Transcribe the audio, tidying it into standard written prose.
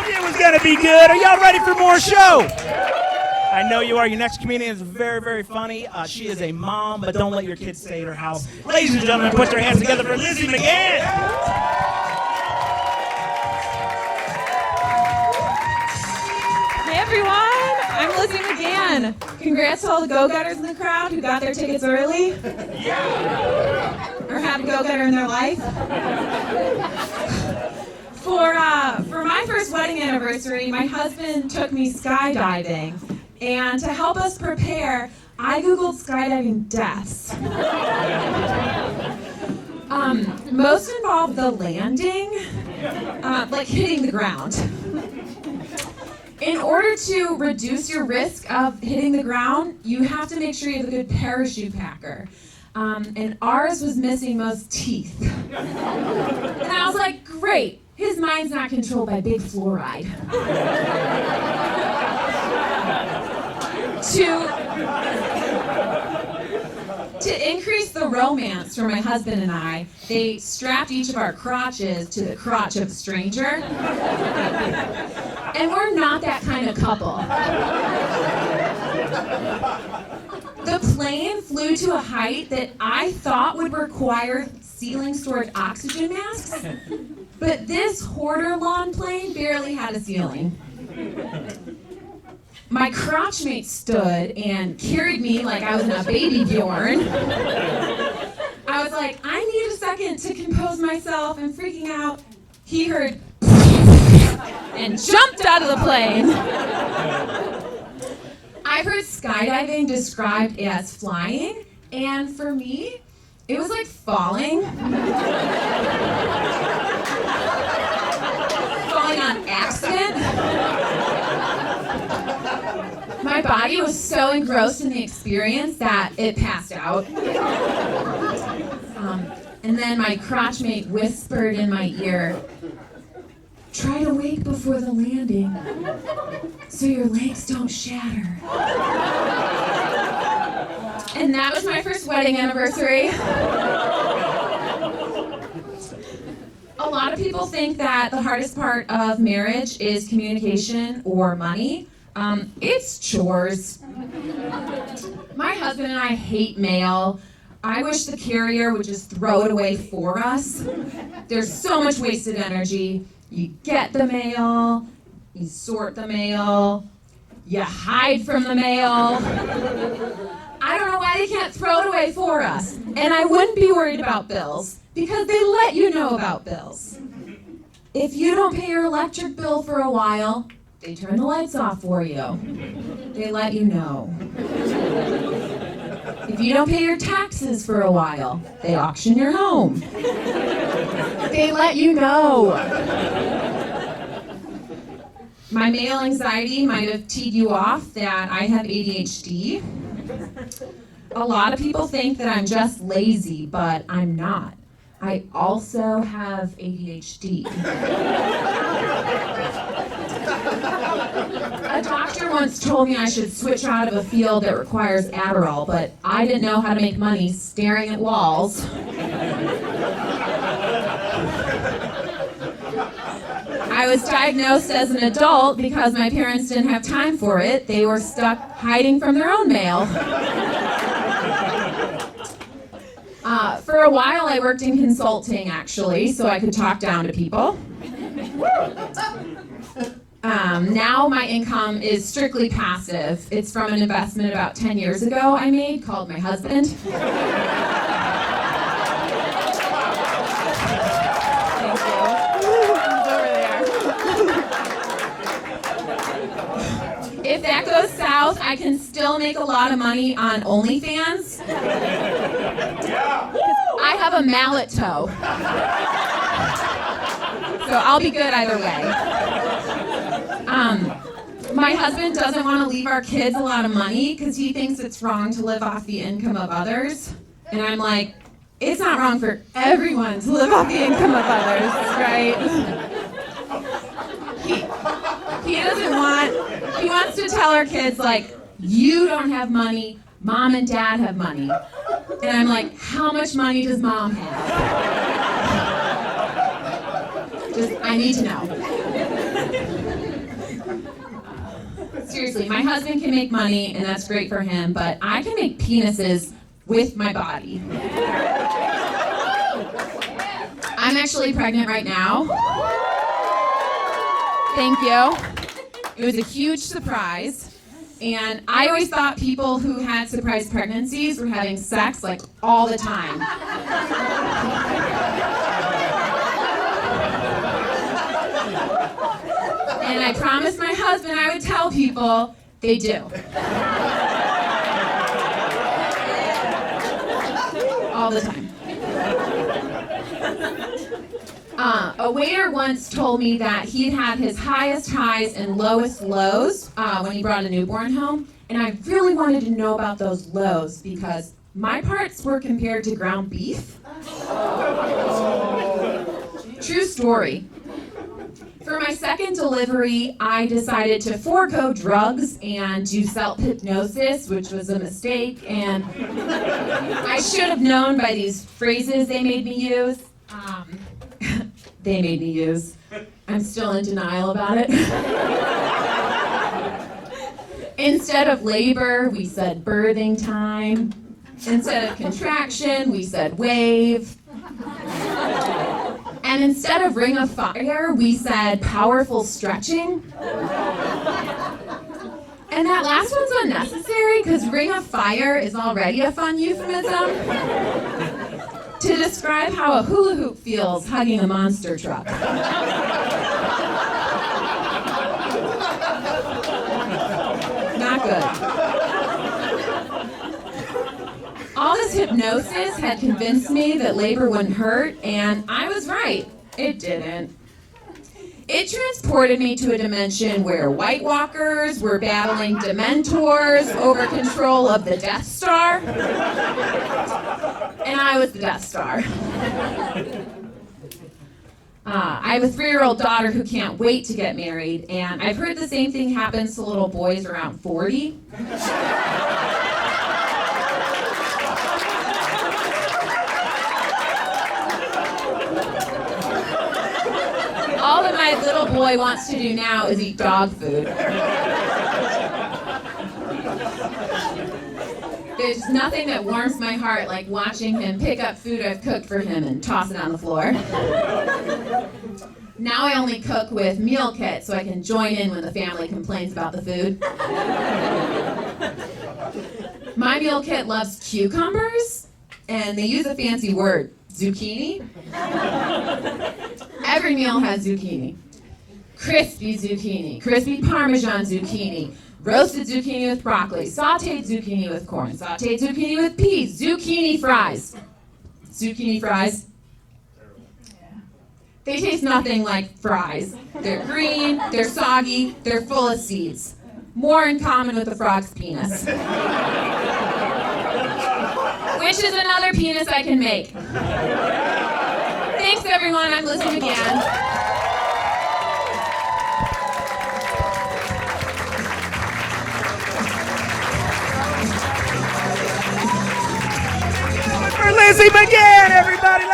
told you it was going to be good. Are y'all ready for more show? I know you are. Your next comedian is very, very funny. She is a mom, but don't let your kids stay at her house. Ladies and gentlemen, put your hands together for Lizzy Magan. Hey everyone, I'm Lizzy Magan. Congrats to all the go-getters in the crowd who got their tickets early. Or had a go-getter in their life. For my first wedding anniversary, my husband took me skydiving. And to help us prepare, I Googled skydiving deaths. Most involve the landing, like hitting the ground. In order to reduce your risk of hitting the ground, you have to make sure you have a good parachute packer. And ours was missing most teeth. And I was like, great, his mind's not controlled by big fluoride. To increase the romance for my husband and I, they strapped each of our crotches to the crotch of a stranger. And we're not that kind of couple. The plane flew to a height that I thought would require ceiling-stored oxygen masks, but this hoarder lawn plane barely had a ceiling. My crotch mate stood and carried me like I was in a baby Bjorn. I was like, I need a second to compose myself. I'm freaking out. He heard and jumped out of the plane. I've heard skydiving described as flying, and for me, it was like falling. Falling on accident. My body was so engrossed in the experience that it passed out. And then my crotch mate whispered in my ear, "Try to wake before the landing so your legs don't shatter." And that was my first wedding anniversary. A lot of people think that the hardest part of marriage is communication or money. It's chores. My husband and I hate mail. I wish the carrier would just throw it away for us. There's so much wasted energy. You get the mail, you sort the mail, you hide from the mail. I don't know why they can't throw it away for us. And I wouldn't be worried about bills, because they let you know about bills. If you don't pay your electric bill for a while, they turn the lights off for you. They let you know. If you don't pay your taxes for a while, they auction your home. They let you know. My mail anxiety might have teed you off that I have ADHD. A lot of people think that I'm just lazy, but I'm not. I also have ADHD. A doctor once told me I should switch out of a field that requires Adderall, but I didn't know how to make money staring at walls. I was diagnosed as an adult because my parents didn't have time for it. They were stuck hiding from their own mail. For a while, I worked in consulting, actually, so I could talk down to people. Now my income is strictly passive. It's from an investment about 10 years ago I made called my husband. Thank you. He's over there. If that goes south, I can still make a lot of money on OnlyFans. I have a mallet toe. So I'll be good either way. My husband doesn't want to leave our kids a lot of money because he thinks it's wrong to live off the income of others. And I'm like, it's not wrong for everyone to live off the income of others, right? He wants to tell our kids, like, you don't have money, mom and dad have money. And I'm like, how much money does mom have? I need to know. Seriously, my husband can make money, and that's great for him, but I can make penises with my body. I'm actually pregnant right now. Thank you. It was a huge surprise. And I always thought people who had surprise pregnancies were having sex like all the time. And I promised my husband I would tell people they do. All the time. A waiter once told me that he'd had his highest highs and lowest lows when he brought a newborn home, and I really wanted to know about those lows because my parts were compared to ground beef. True story. For my second delivery, I decided to forego drugs and do self-hypnosis, which was a mistake, and I should have known by these phrases they made me use. They made me use. I'm still in denial about it. Instead of labor, we said birthing time. Instead of contraction, we said wave. And instead of ring of fire, we said powerful stretching. And that last one's unnecessary because ring of fire is already a fun euphemism to describe how a hula hoop feels hugging a monster truck. Not good. All this hypnosis had convinced me that labor wouldn't hurt, and I was right. It didn't. It transported me to a dimension where White Walkers were battling Dementors over control of the Death Star. And I was the Death Star. I have a 3-year-old daughter who can't wait to get married, and I've heard the same thing happens to little boys around 40. All that my little boy wants to do now is eat dog food. There's nothing that warms my heart like watching him pick up food I've cooked for him and toss it on the floor. Now I only cook with meal kits so I can join in when the family complains about the food. My meal kit loves cucumbers, and they use a fancy word, zucchini. Every meal has zucchini. Crispy zucchini, crispy Parmesan zucchini, roasted zucchini with broccoli, sauteed zucchini with corn, sauteed zucchini with peas, zucchini fries. Zucchini fries. They taste nothing like fries. They're green, they're soggy, they're full of seeds. More in common with a frog's penis. Which is another penis I can make. Thanks everyone, I'm Lizzy Magan. For Lizzy Magan, everybody,